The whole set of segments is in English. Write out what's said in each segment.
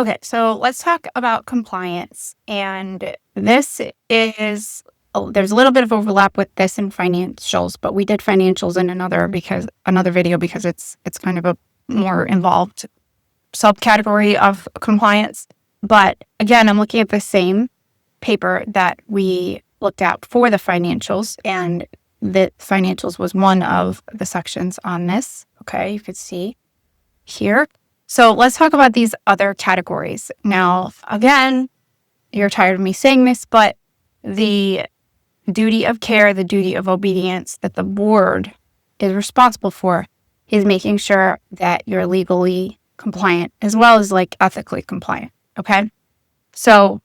Okay, so let's talk about compliance. And this is, there's a little bit of overlap with this and financials, but we did financials in another video because it's kind of a more involved subcategory of compliance. But again, I'm looking at the same paper that we looked at for the financials, and the financials was one of the sections on this. Okay, you could see here. So let's talk about these other categories. Now, again, you're tired of me saying this, but the duty of care, the duty of obedience that the board is responsible for is making sure that you're legally compliant as well as like ethically compliant. Okay. So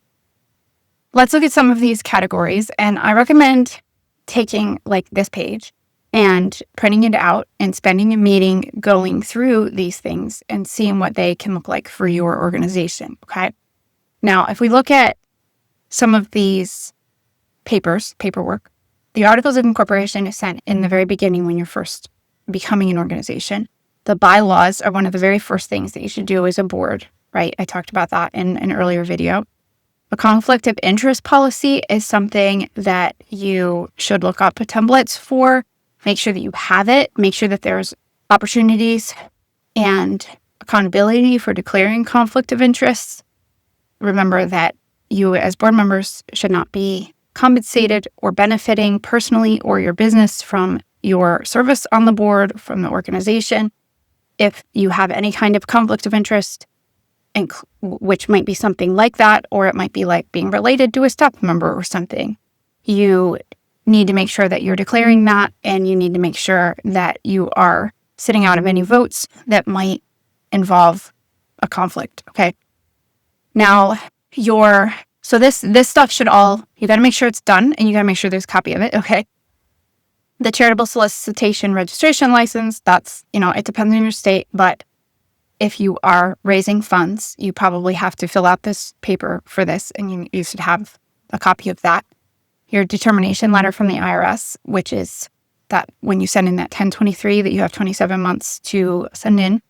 let's look at some of these categories, and I recommend taking like this page and printing it out and spending a meeting going through these things and seeing what they can look like for your organization. Okay. Now, if we look at some of these paperwork, the Articles of Incorporation is sent in the very beginning when you're first becoming an organization. The bylaws are one of the very first things that you should do as a board, right? I talked about that in an earlier video. A conflict of interest policy is something that you should look up templates for. Make sure that you have it. Make sure that there's opportunities and accountability for declaring conflict of interest. Remember that you as board members should not be compensated or benefiting personally or your business from your service on the board, from the organization. If you have any kind of conflict of interest, which might be something like that, or it might be like being related to a staff member or something, you need to make sure that you're declaring that, and you need to make sure that you are sitting out of any votes that might involve a conflict. Okay. Now, so this stuff should all, you got to make sure it's done, and you got to make sure there's a copy of it. Okay. The charitable solicitation registration license, that's, it depends on your state, but if you are raising funds, you probably have to fill out this paper for this, and you should have a copy of that. Your determination letter from the IRS, which is that when you send in that 1023 that you have 27 months to send in,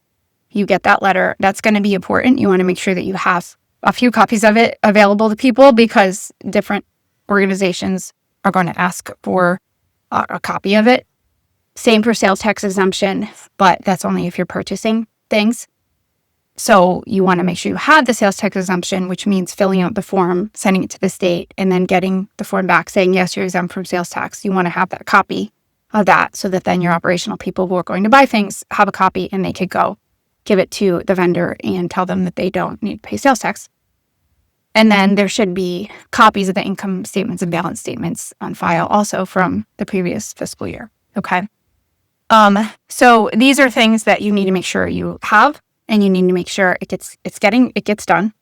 you get that letter. That's going to be important. You want to make sure that you have a few copies of it available to people, because different organizations are going to ask for a copy of it. Same for sales tax exemption, but that's only if you're purchasing things. So you want to make sure you have the sales tax exemption, which means filling out the form, sending it to the state, and then getting the form back saying, yes, you're exempt from sales tax. You want to have that copy of that so that then your operational people who are going to buy things have a copy, and they could go give it to the vendor and tell them that they don't need to pay sales tax. And then there should be copies of the income statements and balance statements on file also from the previous fiscal year. Okay. So these are things that you need to make sure you have, and you need to make sure it gets done,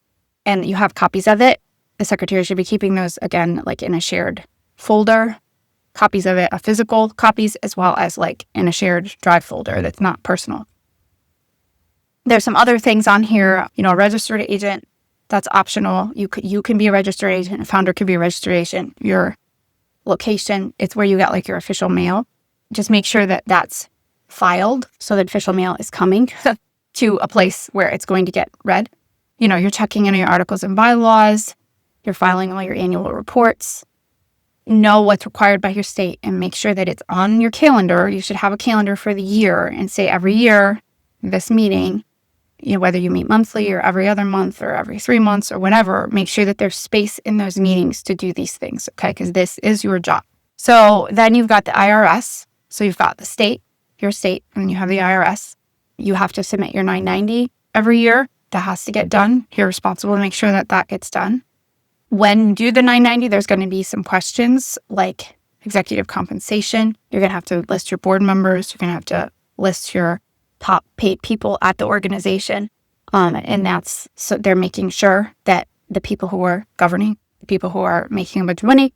and you have copies of it. The secretary should be keeping those, again, like in a shared folder, copies of it, physical copies, as well as like in a shared drive folder that's not personal. There's some other things on here, a registered agent, that's optional. You can be a registered agent, a founder could be a registered agent. Your location, it's where you get like your official mail. Just make sure that that's filed so that official mail is coming to a place where it's going to get read. You're checking in your articles and bylaws, you're filing all your annual reports, know what's required by your state, and make sure that it's on your calendar. You should have a calendar for the year and say every year, this meeting, whether you meet monthly or every other month or every 3 months or whatever, make sure that there's space in those meetings to do these things, okay? Because this is your job. So then you've got the IRS. So you've got the state, your state, and you have the IRS. You have to submit your 990 every year. That has to get done. You're responsible to make sure that that gets done. When you do the 990, there's going to be some questions like executive compensation. You're going to have to list your board members. You're going to have to list your top paid people at the organization. And that's so they're making sure that the people who are governing, the people who are making a bunch of money,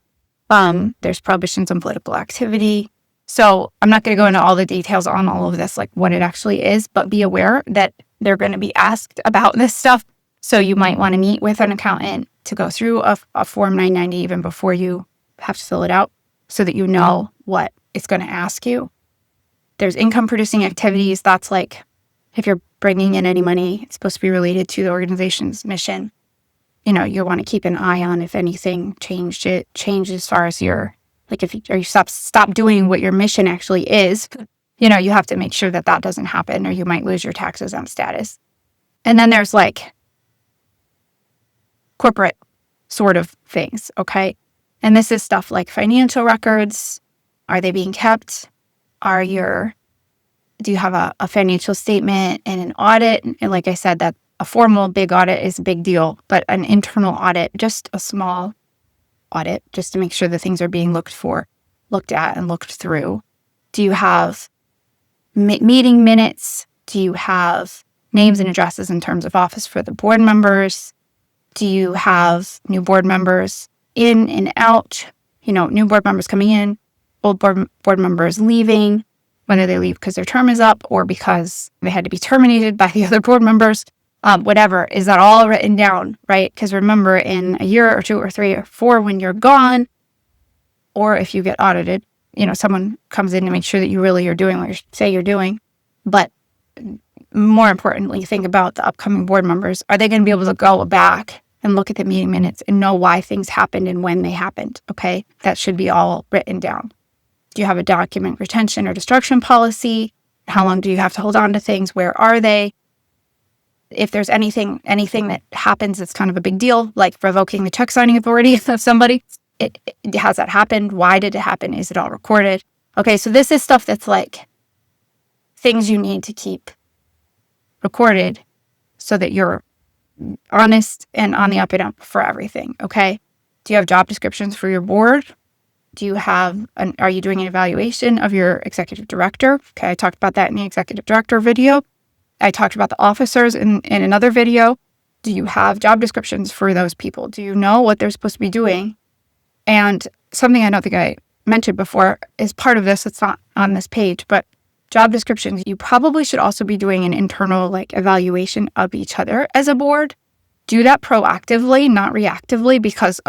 there's prohibitions on political activity. So I'm not going to go into all the details on all of this, like what it actually is, but be aware that they're going to be asked about this stuff. So you might want to meet with an accountant to go through a Form 990 even before you have to fill it out, so that you know what it's going to ask you. There's income producing activities. That's like If you're bringing in any money, it's supposed to be related to the organization's mission. You want to keep an eye on if anything changed as far as your, like if you stop doing what your mission actually is, you have to make sure that doesn't happen, or you might lose your tax exempt status. And then there's like corporate sort of things, okay? And this is stuff like financial records. Are they being kept? Do you have a financial statement and an audit? And like I said, that a formal big audit is a big deal, but an internal audit, just a small audit, just to make sure that things are being looked at and looked through. Do you have meeting minutes? Do you have names and addresses in terms of office for the board members? Do you have new board members in and out? New board members coming in, old board members leaving, whether they leave because their term is up or because they had to be terminated by the other board members, whatever. Is that all written down, right? Because remember, in a year or 2 or 3 or 4, when you're gone, or if you get audited, someone comes in to make sure that you really are doing what you say you're doing. But more importantly, think about the upcoming board members. Are they going to be able to go back and look at the meeting minutes and know why things happened and when they happened? Okay, that should be all written down. Do you have a document retention or destruction policy? How long do you have to hold on to things? Where are they? If there's anything that happens that's kind of a big deal, like revoking the check signing authority of somebody, has that happened? Why did it happen? Is it all recorded? Okay, so this is stuff that's like things you need to keep recorded so that you're honest and on the up and up for everything, okay? Do you have job descriptions for your board? Are you doing an evaluation of your executive director? Okay, I talked about that in the executive director video. I talked about the officers in another video. Do you have job descriptions for those people? Do you know what they're supposed to be doing? And something I don't think I mentioned before is part of this. It's not on this page, but job descriptions, you probably should also be doing an internal evaluation of each other as a board. Do that proactively, not reactively, because,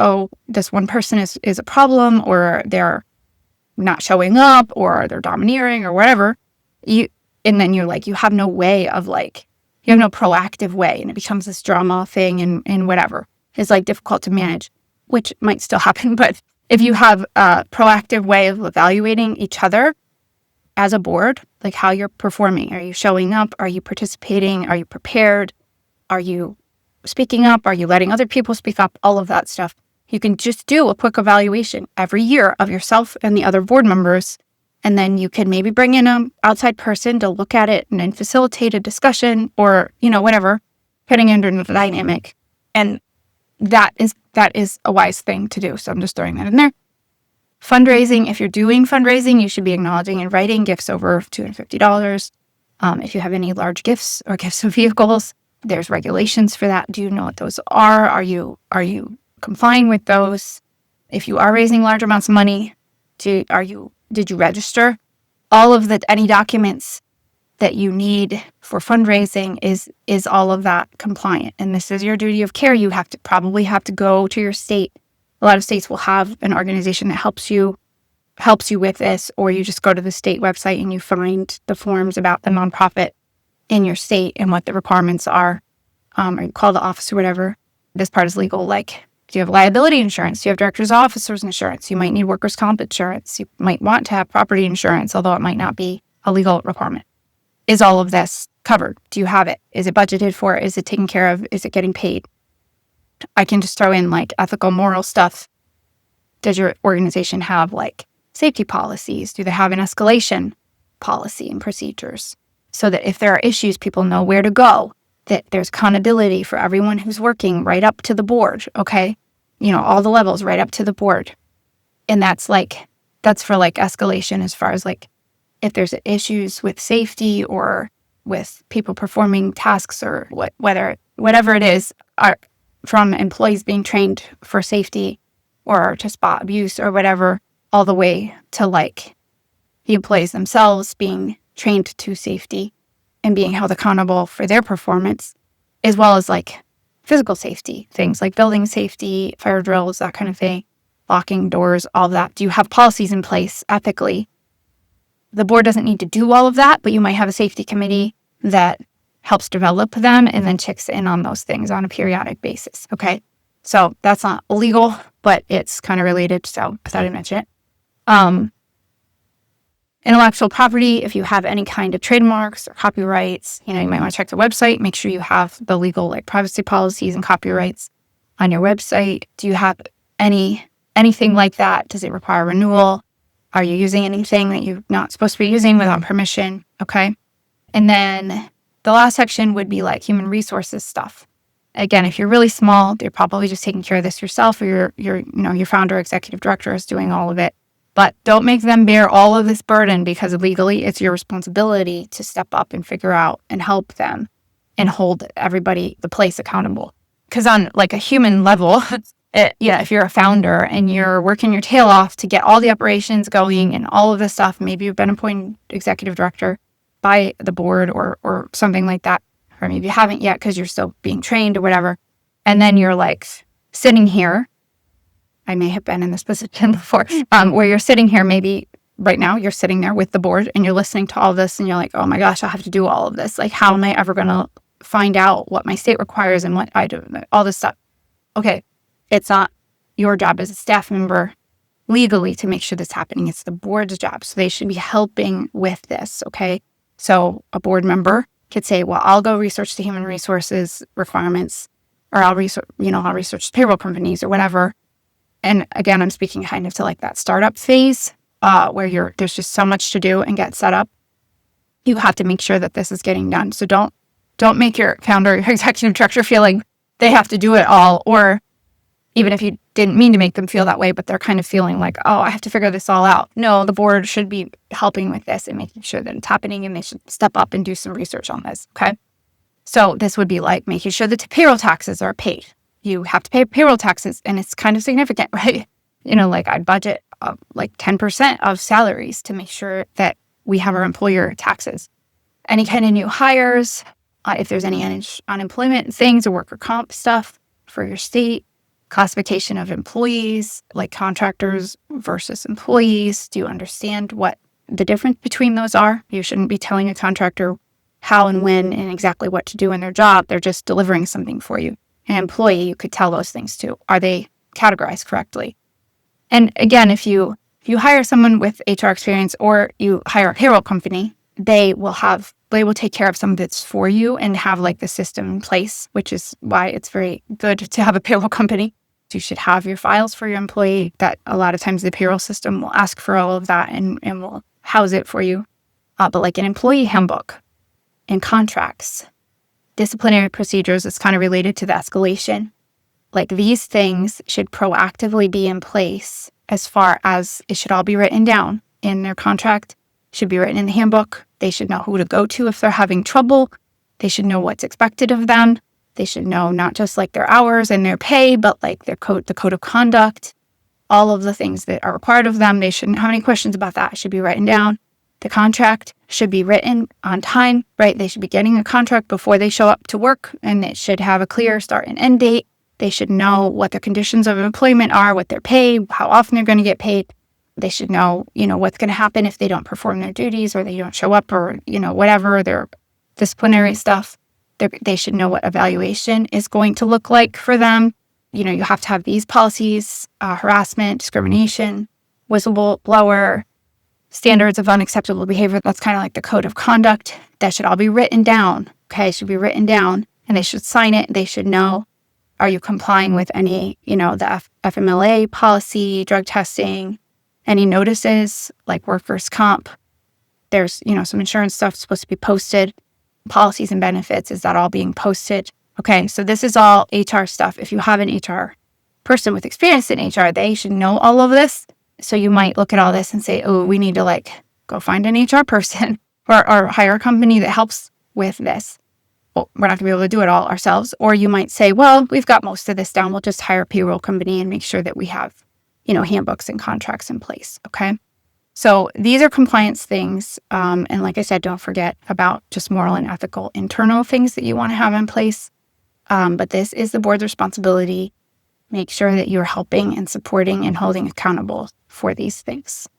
this one person is a problem, or they're not showing up, or they're domineering, or whatever. And then you have no way of you have no proactive way, and it becomes this drama thing and whatever. It's difficult to manage, which might still happen. But if you have a proactive way of evaluating each other as a board, how you're performing, are you showing up? Are you participating? Are you prepared? Are you speaking up? Are you letting other people speak up? All of that stuff. You can just do a quick evaluation every year of yourself and the other board members. And then you can maybe bring in an outside person to look at it and then facilitate a discussion, or, whatever, putting into the dynamic. And that is a wise thing to do. So I'm just throwing that in there. Fundraising. If you're doing fundraising, you should be acknowledging and writing gifts over $250. If you have any large gifts or gifts of vehicles, there's regulations for that. Do you know what those are? Are you complying with those? If you are raising large amounts of money, did you register? All of any documents that you need for fundraising is all of that compliant. And this is your duty of care. You probably have to go to your state. A lot of states will have an organization that helps you with this, or you just go to the state website and you find the forms about the nonprofit in your state and what the requirements are, or you call the office or whatever. This part is legal. Do you have liability insurance? Do you have directors' officers insurance? You might need workers' comp insurance. You might want to have property insurance, although it might not be a legal requirement. Is all of this covered? Do you have it? Is it budgeted for? Is it taken care of? Is it getting paid? I can just throw in ethical, moral stuff. Does your organization have safety policies? Do they have an escalation policy and procedures? So that if there are issues, people know where to go, that there's accountability for everyone who's working right up to the board, okay? All the levels right up to the board. And that's for escalation, as far as if there's issues with safety or with people performing tasks, or whatever it is, from employees being trained for safety or to spot abuse or whatever, all the way to the employees themselves being trained to safety and being held accountable for their performance, as well as physical safety, things like building safety, fire drills, that kind of thing, locking doors, all of that. Do you have policies in place ethically? The board doesn't need to do all of that, but you might have a safety committee that helps develop them and then checks in on those things on a periodic basis. Okay. So that's not illegal, but it's kind of related. So I thought I'd mention it. Intellectual property, if you have any kind of trademarks or copyrights, you might want to check the website, make sure you have the legal privacy policies and copyrights on your website. Do you have anything like that? Does it require renewal? Are you using anything that you're not supposed to be using without permission? Okay. And then the last section would be human resources stuff. Again, if you're really small, you're probably just taking care of this yourself, or your founder, executive director is doing all of it. But don't make them bear all of this burden, because legally it's your responsibility to step up and figure out and help them and hold everybody, the place, accountable. Because on a human level, if you're a founder and you're working your tail off to get all the operations going and all of this stuff, maybe you've been appointed executive director by the board or something like that, or maybe you haven't yet because you're still being trained or whatever. And then you're sitting here. I may have been in this position before, where you're sitting here, maybe right now you're sitting there with the board and you're listening to all this and you're like, oh my gosh, I have to do all of this. How am I ever going to find out what my state requires and what I do, all this stuff? Okay, it's not your job as a staff member legally to make sure this is happening. It's the board's job. So they should be helping with this, okay? So a board member could say, well, I'll go research the human resources requirements, or I'll research payroll companies or whatever. And again, I'm speaking kind of to that startup phase, where there's just so much to do and get set up. You have to make sure that this is getting done. So don't make your founder, your executive director feel like they have to do it all, or even if you didn't mean to make them feel that way, but they're kind of feeling like, oh, I have to figure this all out. No, the board should be helping with this and making sure that it's happening, and they should step up and do some research on this, okay? So this would be making sure that the payroll taxes are paid. You have to pay payroll taxes, and it's kind of significant, right? I'd budget 10% of salaries to make sure that we have our employer taxes. Any kind of new hires, if there's any unemployment things or worker comp stuff for your state, classification of employees, contractors versus employees. Do you understand what the difference between those are? You shouldn't be telling a contractor how and when and exactly what to do in their job. They're just delivering something for you. An employee, you could tell those things too. Are they categorized correctly? And again, if you hire someone with HR experience, or you hire a payroll company, they will take care of some of this for you and have the system in place, which is why it's very good to have a payroll company. You should have your files for your employee. That a lot of times the payroll system will ask for all of that and will house it for you. But an employee handbook and contracts, disciplinary procedures is kind of related to the escalation. These things should proactively be in place, as far as it should all be written down in their contract, should be written in the handbook. They should know who to go to if they're having trouble. They should know what's expected of them. They should know not just their hours and their pay, but the code of conduct, all of the things that are required of them. They shouldn't have any questions about that. It should be written down. The contract should be written on time, right? They should be getting a contract before they show up to work, and it should have a clear start and end date. They should know what their conditions of employment are, what their pay, how often they're going to get paid. They should know, what's going to happen if they don't perform their duties, or they don't show up, or, whatever, their disciplinary stuff. They should know what evaluation is going to look like for them. You have to have these policies, harassment, discrimination, whistleblower, standards of unacceptable behavior. That's kind of the code of conduct. That should all be written down. Okay, it should be written down, and they should sign it. They should know, are you complying with any, the FMLA policy, drug testing, any notices workers' comp. There's, some insurance stuff supposed to be posted. Policies and benefits, is that all being posted? Okay, so this is all HR stuff. If you have an HR person with experience in HR, they should know all of this. So you might look at all this and say, oh, we need to go find an HR person or hire a company that helps with this. Well, we're not going to be able to do it all ourselves. Or you might say, well, we've got most of this down. We'll just hire a payroll company and make sure that we have, handbooks and contracts in place. Okay. So these are compliance things. And like I said, don't forget about just moral and ethical internal things that you want to have in place. But this is the board's responsibility. Make sure that you're helping and supporting and holding accountable for these things.